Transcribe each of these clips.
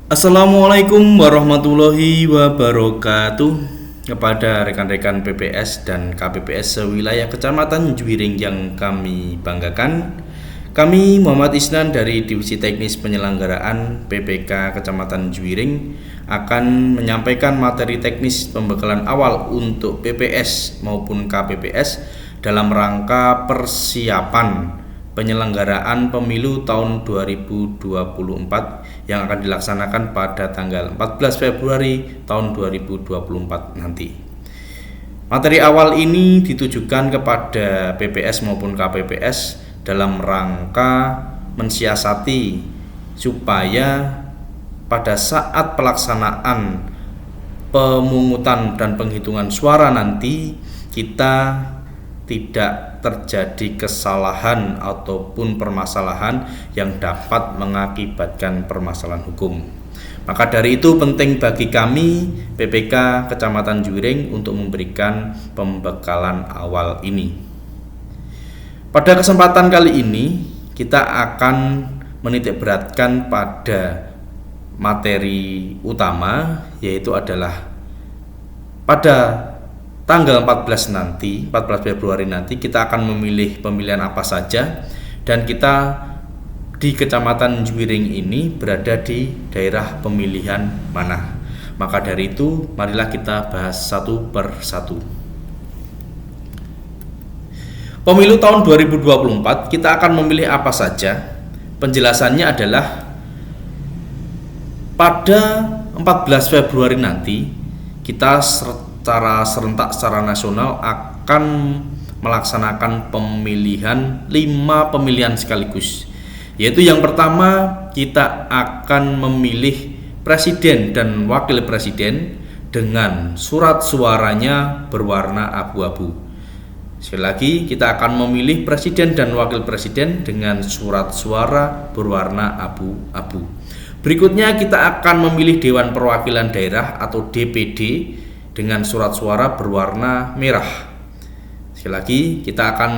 Assalamualaikum warahmatullahi wabarakatuh. Kepada rekan-rekan PPS dan KPPS sewilayah Kecamatan Juwiring yang kami banggakan, kami Muhammad Isnan dari Divisi Teknis Penyelenggaraan PPK Kecamatan Juwiring akan menyampaikan materi teknis pembekalan awal untuk PPS maupun KPPS dalam rangka persiapan penyelenggaraan pemilu tahun 2024 yang akan dilaksanakan pada tanggal 14 Februari tahun 2024 nanti. Materi awal ini ditujukan kepada PPS maupun KPPS dalam rangka mensiasati supaya pada saat pelaksanaan pemungutan dan penghitungan suara nanti kita tidak terjadi kesalahan ataupun permasalahan yang dapat mengakibatkan permasalahan hukum. Maka dari itu penting bagi kami PPK Kecamatan Juwiring untuk memberikan pembekalan awal ini. Pada kesempatan kali ini kita akan menitikberatkan pada materi utama, yaitu adalah pada tanggal 14 Februari nanti kita akan memilih pemilihan apa saja, dan kita di Kecamatan Juwiring ini berada di daerah pemilihan mana. Maka dari itu marilah kita bahas satu per satu. Pemilu tahun 2024 kita akan memilih apa saja. Penjelasannya adalah pada 14 Februari nanti kita secara serentak secara nasional akan melaksanakan pemilihan 5 pemilihan sekaligus, yaitu yang pertama kita akan memilih presiden dan wakil presiden dengan surat suaranya berwarna abu-abu. Sekali lagi, kita akan memilih presiden dan wakil presiden dengan surat suara berwarna abu-abu. Berikutnya kita akan memilih Dewan Perwakilan Daerah atau DPD dengan surat suara berwarna merah. Sekali lagi, kita akan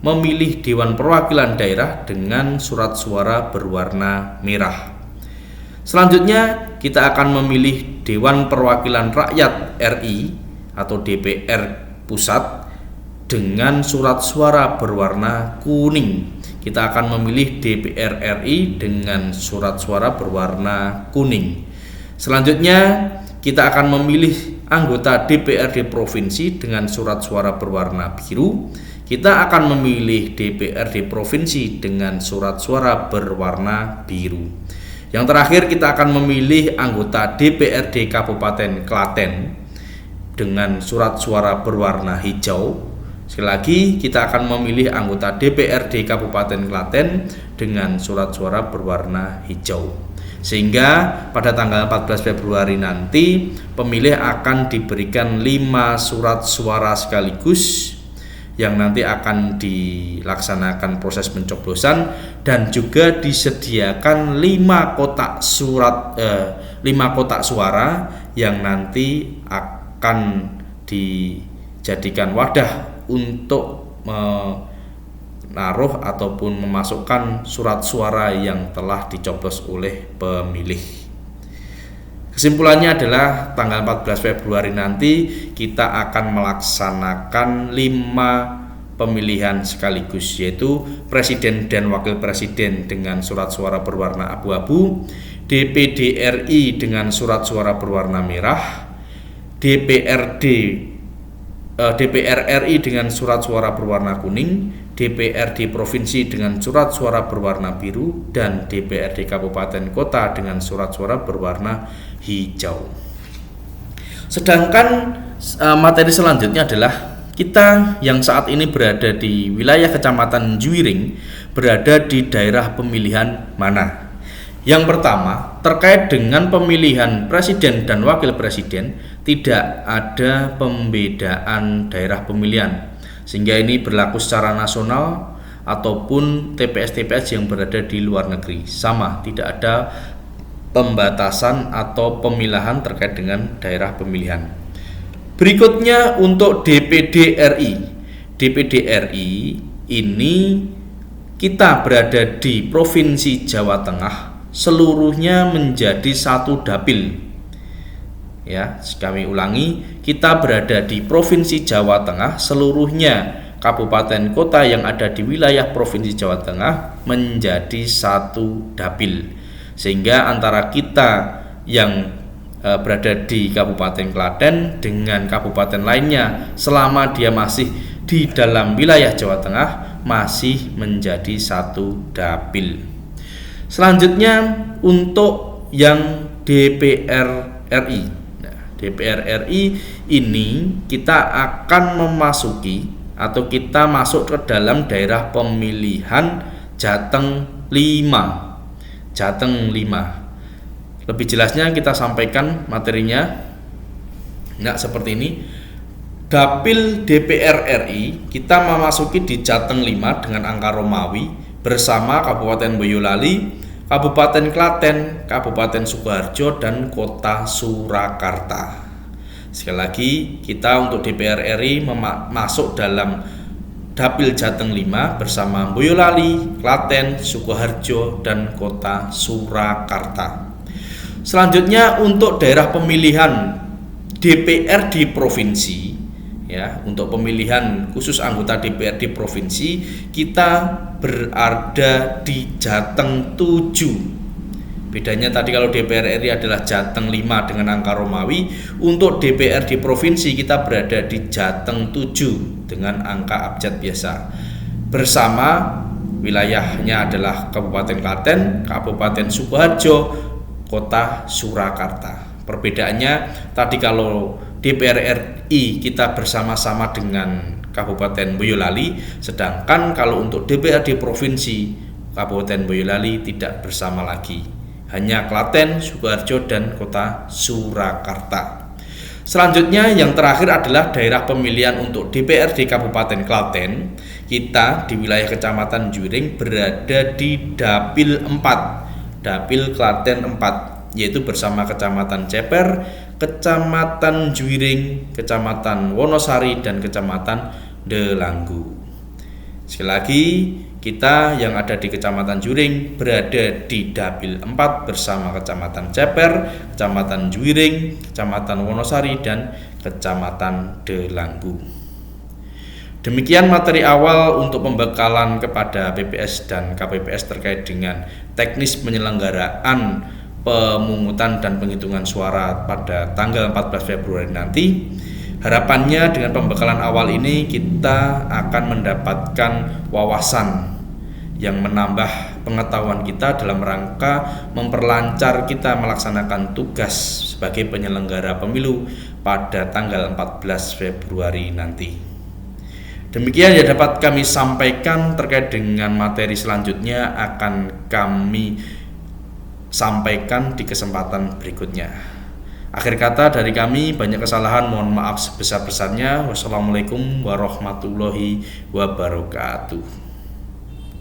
memilih Dewan Perwakilan Daerah dengan surat suara berwarna merah. Selanjutnya, kita akan memilih Dewan Perwakilan Rakyat RI atau DPR Pusat dengan surat suara berwarna kuning. Kita akan memilih DPR RI dengan surat suara berwarna kuning. Selanjutnya, kita akan memilih anggota DPRD Provinsi dengan surat suara berwarna biru. Kita akan memilih DPRD Provinsi dengan surat suara berwarna biru. Yang terakhir, kita akan memilih anggota DPRD Kabupaten Klaten dengan surat suara berwarna hijau. Sekali lagi, kita akan memilih anggota DPRD Kabupaten Klaten dengan surat suara berwarna hijau. Sehingga pada tanggal 14 Februari nanti pemilih akan diberikan 5 surat suara sekaligus yang nanti akan dilaksanakan proses pencoblosan, dan juga disediakan 5 kotak suara yang nanti akan dijadikan wadah untuk menaruh ataupun memasukkan surat suara yang telah dicoblos oleh pemilih. Kesimpulannya adalah tanggal 14 Februari nanti kita akan melaksanakan 5 pemilihan sekaligus, yaitu presiden dan wakil presiden dengan surat suara berwarna abu-abu, DPD RI dengan surat suara berwarna merah, DPR RI dengan surat suara berwarna kuning, DPRD Provinsi dengan surat suara berwarna biru, dan DPRD Kabupaten Kota dengan surat suara berwarna hijau. Sedangkan materi selanjutnya adalah kita yang saat ini berada di wilayah Kecamatan Juwiring berada di daerah pemilihan mana. Yang pertama, terkait dengan pemilihan presiden dan wakil presiden, tidak ada pembedaan daerah pemilihan, sehingga ini berlaku secara nasional ataupun TPS-TPS yang berada di luar negeri. Sama, tidak ada pembatasan atau pemilahan terkait dengan daerah pemilihan. Berikutnya untuk DPD RI. DPD RI ini kita berada di Provinsi Jawa Tengah seluruhnya menjadi satu dapil. Ya, kami ulangi, kita berada di Provinsi Jawa Tengah, seluruhnya kabupaten kota yang ada di wilayah Provinsi Jawa Tengah menjadi satu dapil. Sehingga antara kita yang berada di Kabupaten Klaten dengan kabupaten lainnya, selama dia masih di dalam wilayah Jawa Tengah, masih menjadi satu dapil. Selanjutnya untuk yang DPR RI. DPR RI ini kita akan memasuki atau kita masuk ke dalam daerah pemilihan Jateng 5. Jateng 5. Lebih jelasnya kita sampaikan materinya. Nah, seperti ini. Dapil DPR RI kita memasuki di Jateng 5 dengan angka Romawi bersama Kabupaten Boyolali, Kabupaten Klaten, Kabupaten Sukoharjo, dan Kota Surakarta. Sekali lagi, kita untuk DPR RI masuk dalam Dapil Jateng 5 bersama Boyolali, Klaten, Sukoharjo, dan Kota Surakarta. Selanjutnya untuk daerah pemilihan DPR di provinsi, ya, untuk pemilihan khusus anggota DPR di provinsi, kita berada di Jateng 7. Bedanya tadi kalau DPR RI adalah Jateng 5 dengan angka Romawi, untuk DPR di provinsi kita berada di Jateng 7 dengan angka abjad biasa. Bersama wilayahnya adalah Kabupaten Klaten, Kabupaten Sukoharjo, Kota Surakarta. Perbedaannya tadi kalau DPR RI kita bersama-sama dengan Kabupaten Boyolali, sedangkan kalau untuk DPR di provinsi Kabupaten Boyolali tidak bersama lagi, hanya Klaten, Sukoharjo, dan Kota Surakarta. Selanjutnya yang terakhir adalah daerah pemilihan untuk DPR di Kabupaten Klaten. Kita di wilayah Kecamatan Juring berada di Dapil 4, Dapil Klaten 4, yaitu bersama Kecamatan Ceper, Kecamatan Juring, Kecamatan Wonosari, dan Kecamatan Delanggu. Sekali lagi, kita yang ada di Kecamatan Juring berada di Dapil 4 bersama Kecamatan Ceper, Kecamatan Juring, Kecamatan Wonosari, dan Kecamatan Delanggu. Demikian materi awal untuk pembekalan kepada PPS dan KPPS terkait dengan teknis penyelenggaraan pemungutan dan penghitungan suara pada tanggal 14 Februari nanti. Harapannya dengan pembekalan awal ini kita akan mendapatkan wawasan yang menambah pengetahuan kita dalam rangka memperlancar kita melaksanakan tugas sebagai penyelenggara pemilu pada tanggal 14 Februari nanti. Demikian yang dapat kami sampaikan. Terkait dengan materi selanjutnya akan kami sampaikan di kesempatan berikutnya. Akhir kata dari kami, banyak kesalahan, mohon maaf sebesar-besarnya. Wassalamualaikum warahmatullahi wabarakatuh.